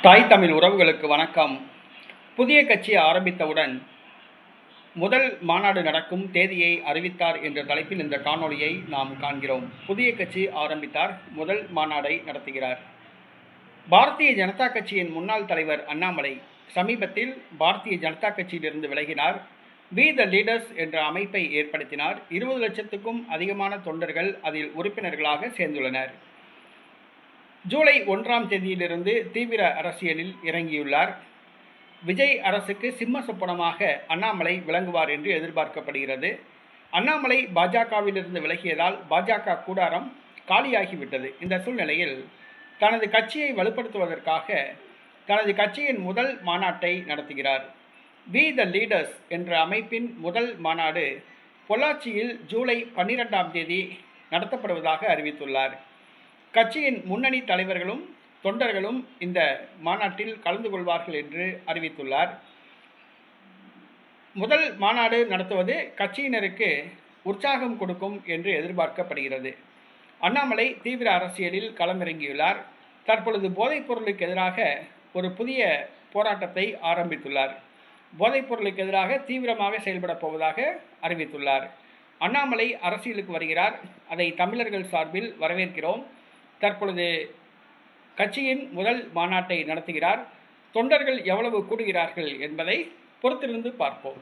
தாய் தமிழ் உறவுகளுக்கு வணக்கம். புதிய கட்சி ஆரம்பித்தவுடன் முதல் மாநாடு நடக்கும் தேதியை அறிவித்தார் என்ற தலைப்பில் இந்த காணொளியை நாம் காண்கிறோம். புதிய கட்சி ஆரம்பித்தார், முதல் மாநாடை நடத்துகிறார். பாரதிய ஜனதா கட்சியின் முன்னாள் தலைவர் அண்ணாமலை சமீபத்தில் பாரதிய ஜனதா கட்சியிலிருந்து விலகினார். வி த லீடர்ஸ் என்ற அமைப்பை ஏற்படுத்தினார். 20 லட்சத்துக்கும் அதிகமான தொண்டர்கள் அதில் உறுப்பினர்களாக சேர்ந்துள்ளனர். ஜூலை 1ஆம் தேதியிலிருந்து தீவிர அரசியலில் இறங்கியுள்ளார். விஜய் அரசுக்கு சிம்ம சொப்பனமாக அண்ணாமலை விளங்குவார் என்று எதிர்பார்க்கப்படுகிறது. அண்ணாமலை பாஜகவிலிருந்து விலகியதால் பாஜக கூடாரம் காலியாகிவிட்டது. இந்த சூழ்நிலையில் தனது கட்சியை வலுப்படுத்துவதற்காக தனது கட்சியின் முதல் மாநாட்டை நடத்துகிறார். வி த லீடர்ஸ் என்ற அமைப்பின் முதல் மாநாடு பொள்ளாச்சியில் ஜூலை 12ஆம் தேதி நடத்தப்படுவதாக அறிவித்துள்ளார். கட்சியின் முன்னணி தலைவர்களும் தொண்டர்களும் இந்த மாநாட்டில் கலந்து கொள்வார்கள் என்று அறிவித்துள்ளார். முதல் மாநாடு நடத்துவது கட்சியினருக்கு உற்சாகம் கொடுக்கும் என்று எதிர்பார்க்கப்படுகிறது. அண்ணாமலை தீவிர அரசியலில் களமிறங்கியுள்ளார். தற்பொழுது போதைப் பொருளுக்கு எதிராக ஒரு புதிய போராட்டத்தை ஆரம்பித்துள்ளார். போதைப் பொருளுக்கு எதிராக தீவிரமாக செயல்பட போவதாக அறிவித்துள்ளார். அண்ணாமலை அரசியலுக்கு வருகிறார். அதை தமிழர்கள் சார்பில் வரவேற்கிறோம். தற்பொழுது கட்சியின் முதல் மாநாட்டை நடத்துகிறார். தொண்டர்கள் எவ்வளவு கூடுகிறார்கள் என்பதை பொறுத்திருந்து பார்ப்போம்.